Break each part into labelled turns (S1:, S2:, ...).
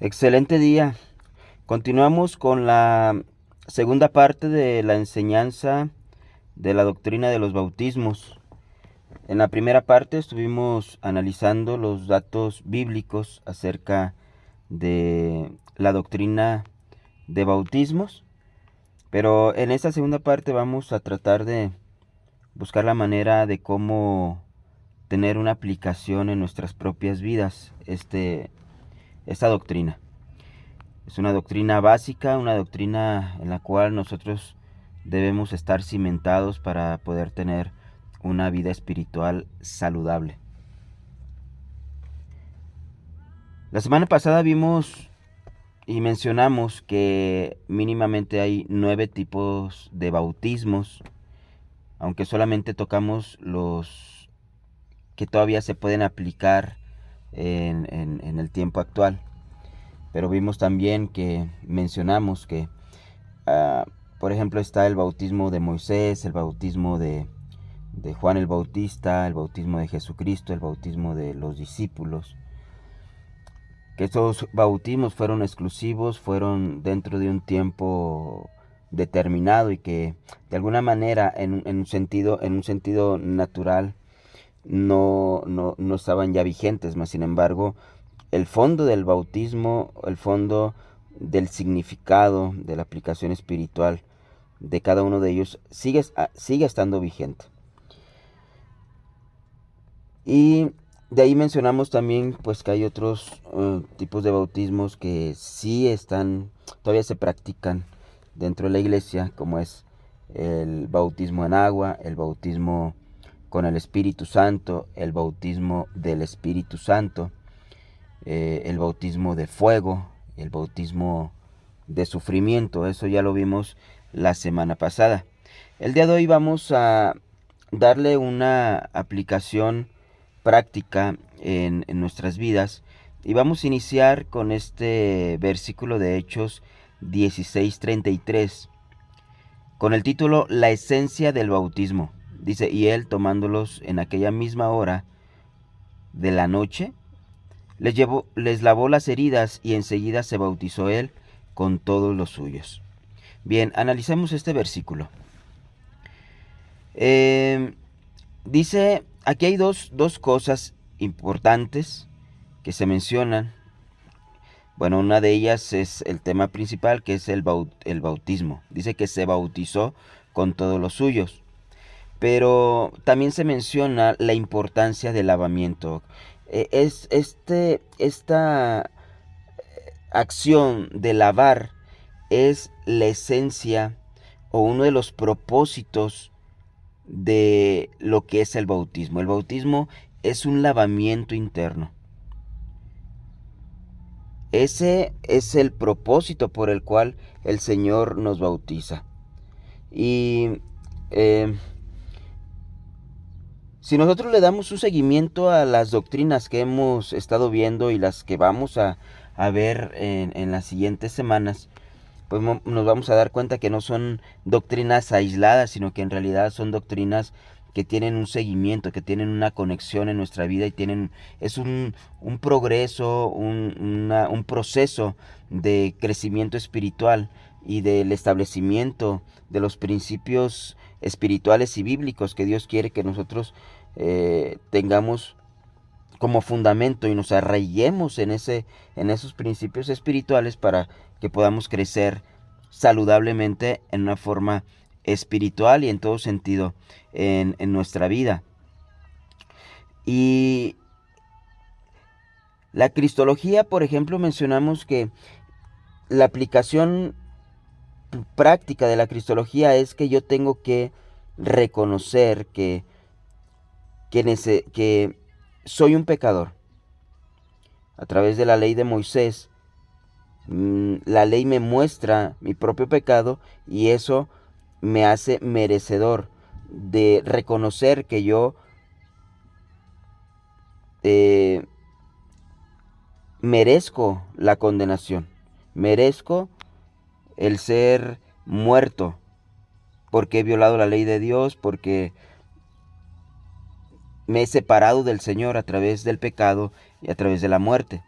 S1: Excelente día. Continuamos con la segunda parte de la enseñanza de la doctrina de los bautismos. En la primera parte estuvimos analizando los datos bíblicos acerca de la doctrina de bautismos, pero en esta segunda parte vamos a tratar de buscar la manera de cómo tener una aplicación en nuestras propias vidas esta doctrina. Es una doctrina básica, una doctrina en la cual nosotros debemos estar cimentados para poder tener una vida espiritual saludable. La semana pasada vimos y mencionamos que mínimamente hay 9 tipos de bautismos, aunque solamente tocamos los que todavía se pueden aplicar en el tiempo actual. Pero vimos también que mencionamos que, por ejemplo, está el bautismo de Moisés, el bautismo de Juan el Bautista, el bautismo de Jesucristo, el bautismo de los discípulos. Que estos bautismos fueron exclusivos, fueron dentro de un tiempo determinado y que de alguna manera en un sentido natural no estaban ya vigentes, mas sin embargo el fondo del bautismo, el fondo del significado, de la aplicación espiritual de cada uno de ellos sigue estando vigente. Y de ahí mencionamos también pues que hay otros tipos de bautismos que sí todavía se practican dentro de la iglesia, como es el bautismo en agua, el bautismo con el Espíritu Santo, el bautismo del Espíritu Santo, el bautismo de fuego, el bautismo de sufrimiento. Eso ya lo vimos la semana pasada. El día de hoy vamos a darle una aplicación práctica en nuestras vidas y vamos a iniciar con este versículo de Hechos 16:33 con el título La esencia del bautismo. Dice: y él, tomándolos en aquella misma hora de la noche, les lavó las heridas y enseguida se bautizó él con todos los suyos. Bien, analicemos este versículo. Dice, aquí hay dos cosas importantes que se mencionan. Bueno, una de ellas es el tema principal, que es el bautismo. Dice que se bautizó con todos los suyos. Pero también se menciona la importancia del lavamiento. Esta acción de lavar es la esencia o uno de los propósitos de lo que es el bautismo. El bautismo es un lavamiento interno. Ese es el propósito por el cual el Señor nos bautiza. Y si nosotros le damos un seguimiento a las doctrinas que hemos estado viendo y las que vamos a ver en las siguientes semanas, pues nos vamos a dar cuenta que no son doctrinas aisladas, sino que en realidad son doctrinas que tienen un seguimiento, que tienen una conexión en nuestra vida y es un progreso, un proceso de crecimiento espiritual y del establecimiento de los principios espirituales y bíblicos que Dios quiere que nosotros tengamos como fundamento y nos arraiguemos en esos principios espirituales para que podamos crecer saludablemente en una forma espiritual y en todo sentido en nuestra vida. Y la cristología, por ejemplo, mencionamos que la aplicación práctica de la cristología es que yo tengo que reconocer que soy un pecador. A través de la ley de Moisés, la ley me muestra mi propio pecado y eso me hace merecedor de reconocer que yo merezco la condenación, merezco el ser muerto porque he violado la ley de Dios, porque me he separado del Señor a través del pecado y a través de la muerte.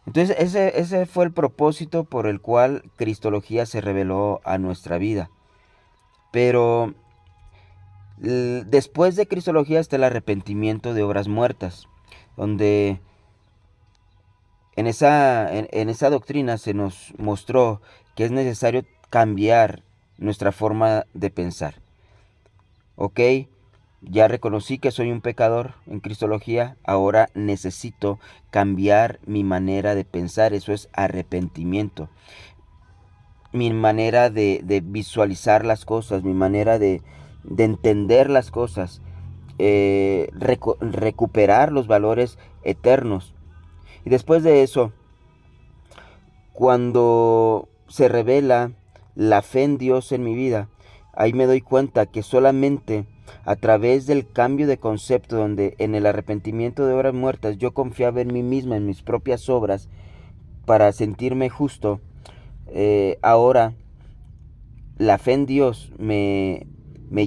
S1: Entonces ese fue el propósito por el cual Cristología se reveló a nuestra vida. Pero después de Cristología está el arrepentimiento de obras muertas, donde en esa doctrina se nos mostró que es necesario cambiar nuestra forma de pensar. Ok, ya reconocí que soy un pecador en Cristología, ahora necesito cambiar mi manera de pensar, eso es arrepentimiento. Mi manera de visualizar las cosas, mi manera de entender las cosas, recuperar los valores eternos. Y después de eso, cuando se revela la fe en Dios en mi vida, ahí me doy cuenta que solamente a través del cambio de concepto, donde en el arrepentimiento de obras muertas yo confiaba en mí misma, en mis propias obras, para sentirme justo, ahora la fe en Dios me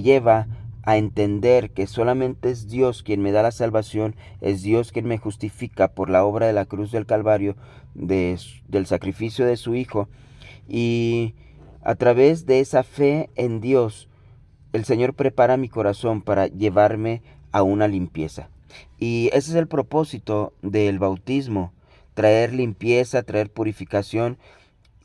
S1: lleva a entender que solamente es Dios quien me da la salvación, es Dios quien me justifica por la obra de la cruz del Calvario, del sacrificio de su Hijo. Y a través de esa fe en Dios, el Señor prepara mi corazón para llevarme a una limpieza. Y ese es el propósito del bautismo, traer limpieza, traer purificación,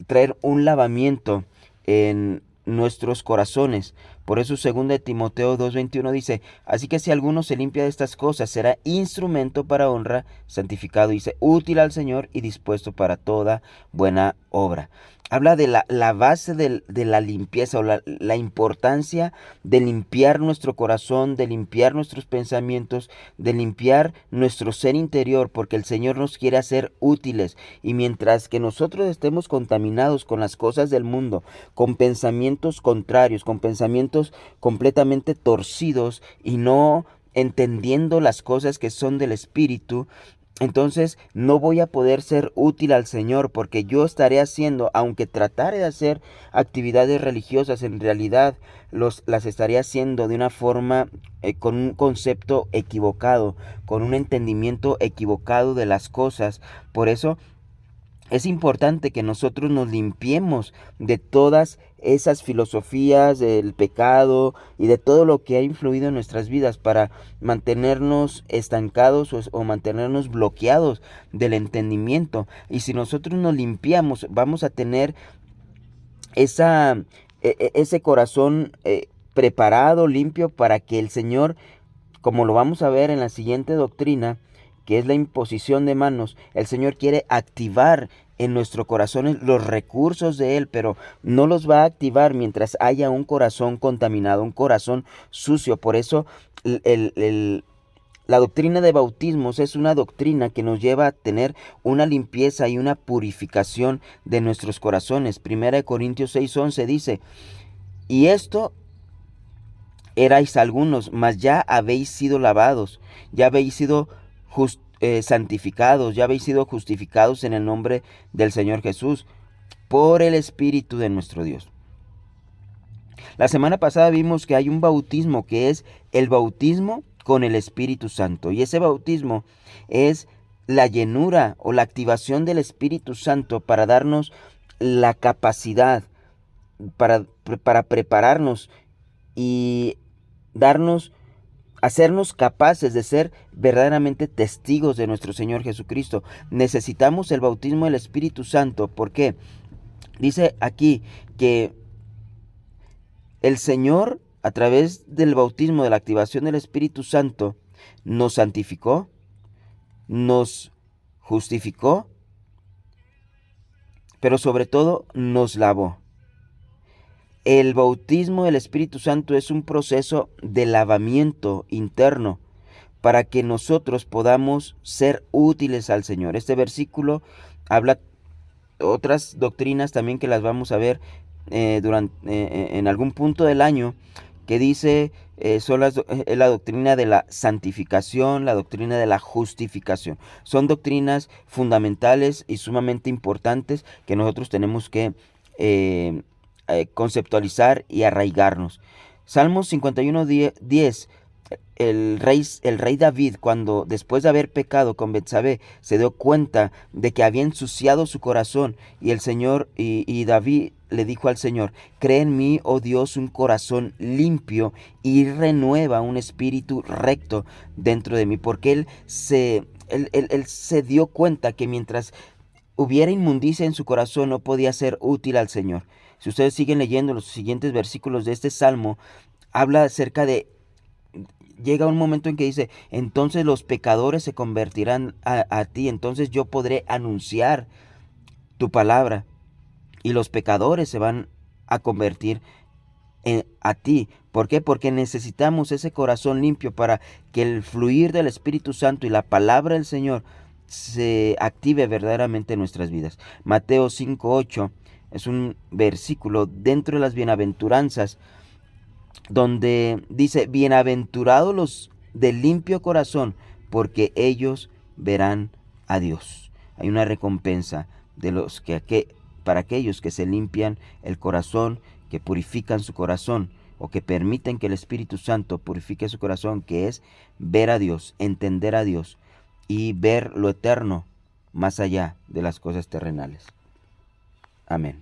S1: traer un lavamiento en nuestros corazones. Por eso 2 Timoteo 2:21 dice, así que si alguno se limpia de estas cosas, será instrumento para honra, santificado, dice, útil al Señor y dispuesto para toda buena obra. Habla de la base de la limpieza, o la importancia de limpiar nuestro corazón, de limpiar nuestros pensamientos, de limpiar nuestro ser interior, porque el Señor nos quiere hacer útiles. Y mientras que nosotros estemos contaminados con las cosas del mundo, con pensamientos contrarios, con pensamientos completamente torcidos y no entendiendo las cosas que son del Espíritu, entonces no voy a poder ser útil al Señor, porque yo estaré haciendo, aunque tratare de hacer actividades religiosas, en realidad las estaré haciendo de una forma, con un concepto equivocado, con un entendimiento equivocado de las cosas. Por eso es importante que nosotros nos limpiemos de todas esas filosofías del pecado y de todo lo que ha influido en nuestras vidas, para mantenernos estancados o mantenernos bloqueados del entendimiento. Y si nosotros nos limpiamos, vamos a tener ese corazón preparado, limpio, para que el Señor, como lo vamos a ver en la siguiente doctrina, que es la imposición de manos, el Señor quiere activar en nuestro corazón los recursos de Él, pero no los va a activar mientras haya un corazón contaminado, un corazón sucio. Por eso la doctrina de bautismos es una doctrina que nos lleva a tener una limpieza y una purificación de nuestros corazones. 1 Corintios 6:11 dice, y esto erais algunos, mas ya habéis sido lavados, ya habéis sido santificados, ya habéis sido justificados en el nombre del Señor Jesús, por el Espíritu de nuestro Dios. La semana pasada vimos que hay un bautismo que es el bautismo con el Espíritu Santo, y ese bautismo es la llenura o la activación del Espíritu Santo para darnos la capacidad, para prepararnos y hacernos capaces de ser verdaderamente testigos de nuestro Señor Jesucristo. Necesitamos el bautismo del Espíritu Santo. ¿Por qué? Dice aquí que el Señor, a través del bautismo, de la activación del Espíritu Santo, nos santificó, nos justificó, pero sobre todo nos lavó. El bautismo del Espíritu Santo es un proceso de lavamiento interno para que nosotros podamos ser útiles al Señor. Este versículo habla otras doctrinas también, que las vamos a ver en algún punto del año, que dice la doctrina de la santificación, la doctrina de la justificación. Son doctrinas fundamentales y sumamente importantes que nosotros tenemos que conceptualizar y arraigarnos. Salmos 51:10 el rey David, cuando después de haber pecado con Betsabé, se dio cuenta de que había ensuciado su corazón, y el Señor y David le dijo al Señor: crea en mí, oh Dios, un corazón limpio y renueva un espíritu recto dentro de mí, porque él se dio cuenta que mientras hubiera inmundicia en su corazón no podía ser útil al Señor. Si ustedes siguen leyendo los siguientes versículos de este salmo, habla acerca de, llega un momento en que dice: entonces los pecadores se convertirán a ti, entonces yo podré anunciar tu palabra, y los pecadores se van a convertir a ti. ¿Por qué? Porque necesitamos ese corazón limpio para que el fluir del Espíritu Santo y la palabra del Señor se active verdaderamente en nuestras vidas. Mateo 5:8 es un versículo dentro de las bienaventuranzas, donde dice: bienaventurados los de limpio corazón, porque ellos verán a Dios. Hay una recompensa de para aquellos que se limpian el corazón, que purifican su corazón, o que permiten que el Espíritu Santo purifique su corazón, que es ver a Dios, entender a Dios y ver lo eterno más allá de las cosas terrenales. Amén.